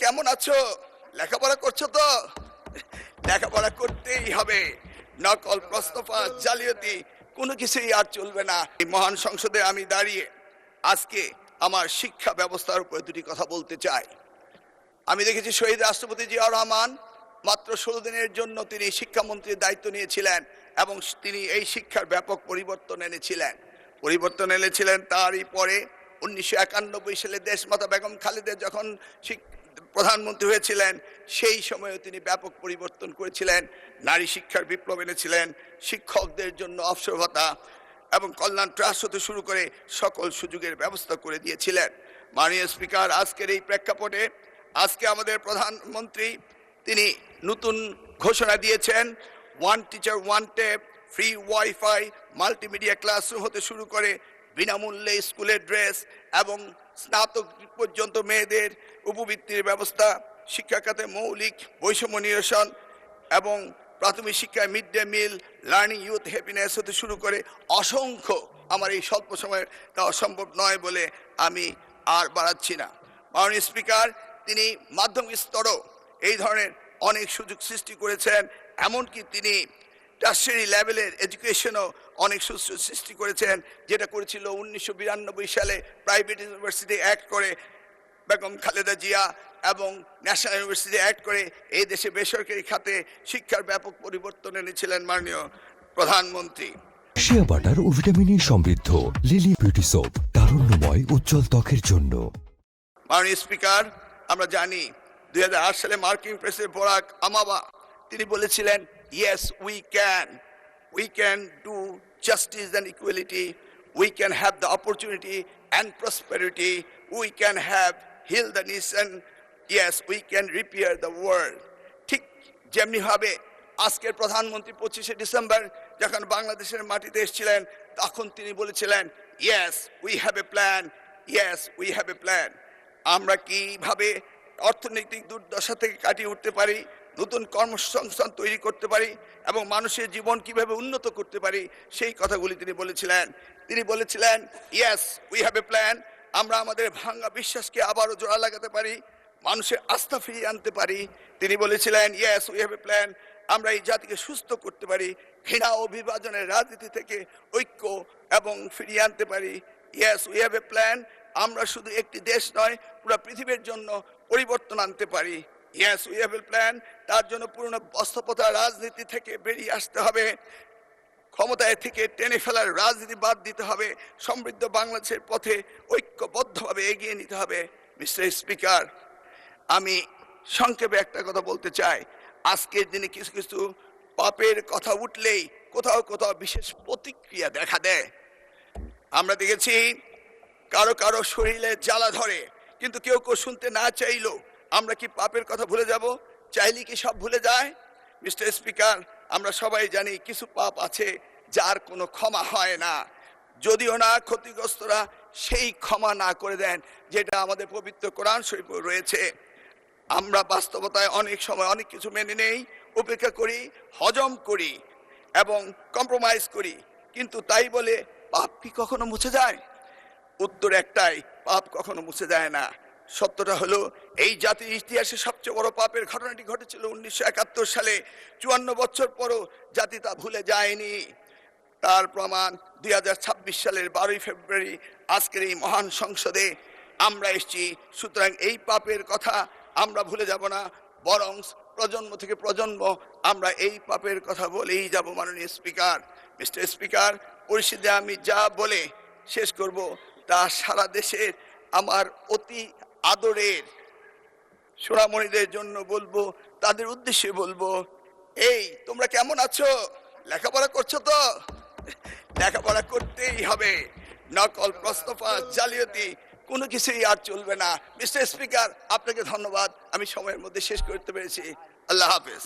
কেমন আছো? লেখাপড়া করছো তো? লেখাপড়া করতেই হবে। নকল, প্রশ্নফাঁস, জালিয়াতি কোনো কিছুই আর চলবে না। এই মহান সংসদে আমি দাঁড়িয়ে আজকে আমার শিক্ষা ব্যবস্থার উপরে দুটি কথা বলতে চাই। আমি দেখেছি শহীদ রাষ্ট্রপতি জিয়াউর রহমান মাত্র ১৬ দিনের জন্য তিনি শিক্ষামন্ত্রীর দায়িত্ব নিয়েছিলেন এবং তিনি এই শিক্ষার ব্যাপক পরিবর্তন এনেছিলেন। তারই পরে ১৯৯১ সালে দেশমাতা বেগম খালেদা যখন প্রধানমন্ত্রী হয়েছিলেন সেই সময়ে তিনি ব্যাপক পরিবর্তন করেছিলেন। নারী শিক্ষার বিপ্লব এনেছিলেন, শিক্ষকদের জন্য অবসর ভাতা এবং কল্যাণ ট্রাস্ট হতে শুরু করে সকল সুযোগের ব্যবস্থা করে দিয়েছিলেন। মাননীয় স্পিকার, আজকের এই প্রেক্ষাপটে আজকে আমাদের প্রধানমন্ত্রী তিনি নতুন ঘোষণা দিয়েছেন, one teacher one tab, free wifi, multimedia classroom হতে শুরু করে বিনামূল্যে স্কুলের ড্রেস এবং স্নাতক পর্যন্ত মেয়েদের উপবৃত্তির ব্যবস্থা, শিক্ষা খাতে মৌলিক বৈষম্য নিরসন এবং প্রাথমিক শিক্ষায় mid day meal, learning youth happiness হতে শুরু করে অসংখ্য, আমার এই স্বল্প সময়ের তা অসম্ভব নয় বলে আমি আর বাড়াচ্ছি না। মাননীয় স্পিকার, তিনি মাধ্যমিক স্তরও এই ধরনের অনেক সুযোগ সৃষ্টি করেছেন, এমনকি তিনি টার্সিয়ারি লেভেলের এডুকেশনও অনেক সুযোগ সৃষ্টি করেছেন, যেটা করেছিল ১৯৯২ সালে প্রাইভেট ইউনিভার্সিটি অ্যাক্ট করে বেগম খালেদা জিয়া এবং ন্যাশনাল ইউনিভার্সিটি অ্যাক্ট করে এই দেশে বেসরকারি খাতে শিক্ষার ব্যাপক পরিবর্তন এনেছিলেন মাননীয় প্রধানমন্ত্রী। শিয়া বাটার ও ভিটামিন সমৃদ্ধ লিলি বিউটি সোপ, তারুণ্যময় উজ্জ্বল ত্বকের জন্য। মাননীয় স্পিকার, আমরা জানি ২০০৮ সালে মার্কিন প্রেসিডেন্ট বারাক ওবামা তিনি বলেছিলেন, yes we can do justice and equality, we can have the opportunity and prosperity, we can have heal the nation, yes we can repair the world. ঠিক যেমনিভাবে আজকের প্রধানমন্ত্রী ২৫শে ডিসেম্বর যখন বাংলাদেশের মাটিতে এসেছিলেন তখন তিনি বলেছিলেন, yes we have a plan, yes we have a plan. আমরা কিভাবে অর্থনৈতিক দুর্দশা থেকে কাটিয়ে উঠতে পারি, নতুন কর্মসংস্থান তৈরি করতে পারি এবং মানুষের জীবন কিভাবে উন্নত করতে পারি সেই কথাগুলি তিনি বলেছিলেন, yes we have a plan. আমরা আমাদের ভাঙা বিশ্বাসকে আবারও জোড়া লাগাতে পারি, মানুষের আস্থা ফিরিয়ে আনতে পারি। তিনি বলেছিলেন, yes we have a plan. আমরা এই জাতিকে সুস্থ করতে পারি, ঘৃণা ও বিভাজনের রাজনীতি থেকে ঐক্য এবং ফিরিয়ে আনতে পারি। Yes we have a plan. আমরা শুধু একটি দেশ নয়, পুরো পৃথিবীর জন্য পরিবর্তন আনতে পারি। Yes we have a plan. তার জন্য পুরনো বস্ত্রপ্রথা রাজনীতি থেকে বেরিয়ে আসতে হবে, ক্ষমতায় থেকে টেনে ফেলার রাজনীতি বাদ দিতে হবে, সমৃদ্ধ বাংলাদেশের পথে ঐক্যবদ্ধভাবে এগিয়ে নিতে হবে। মিস্টার স্পিকার, আমি সংক্ষেপে একটা কথা বলতে চাই। আজকের দিনে কিছু কিছু পাপের কথা উঠলেই কোথাও কোথাও বিশেষ প্রতিক্রিয়া দেখা দেয়। আমরা দেখেছি কারো কারো শরীরে জ্বালা ধরে, কিন্তু কেউ কেউ শুনতে না চাইলো। আমরা কি পাপের কথা ভুলে যাব? চাইলে কি সব ভুলে যায়? মিস্টার স্পিকার, আমরা সবাই জানি কিছু পাপ আছে যার কোনো ক্ষমা হয় না, যদিও না ক্ষতিগ্রস্তরা সেই ক্ষমা না করে দেন যেটা আমাদের পবিত্র কোরআন শরীফে রয়েছে। আমরা বাস্তবতায় অনেক সময় অনেক কিছু মেনে নেই, উপেক্ষা করি, হজম করি এবং কম্প্রোমাইজ করি, কিন্তু তাই বলে পাপ কি কখনো মুছে যায়? উত্তর একটাই, পাপ কখনো মুছে যায় না। সত্যটা হলো এই জাতির ইতিহাসে সবচেয়ে বড় পাপের ঘটনাটি ঘটেছিল ১৯৭১ সালে। ৫৪ বছর পরও জাতি তা ভুলে যায়নি। তার প্রমাণ ২০২৬ সালের ১২ই ফেব্রুয়ারি আজকের এই মহান সংসদে আমরা এসেছি। সুতরাং এই পাপের কথা আমরা ভুলে যাব না, বরং প্রজন্ম থেকে প্রজন্ম আমরা এই পাপের কথা বলেই যাব। মাননীয় স্পিকার, মিস্টার স্পিকার, পরিস্থিতি আমি যা বলে শেষ করব তা সারা দেশের আমার অতি আদরের সোনামণিদের জন্য বলবো, তাদের উদ্দেশ্যে বলবো, এই তোমরা কেমন আছো? লেখাপড়া করছো তো? লেখাপড়া করতেই হবে। নকল, প্রশ্নফাঁস, জালিয়াতি কোনো কিছুই আর চলবে না। মিস্টার স্পিকার, আপনাকে ধন্যবাদ, আমি সময়ের মধ্যে শেষ করতে পেরেছি। আল্লাহ হাফেজ।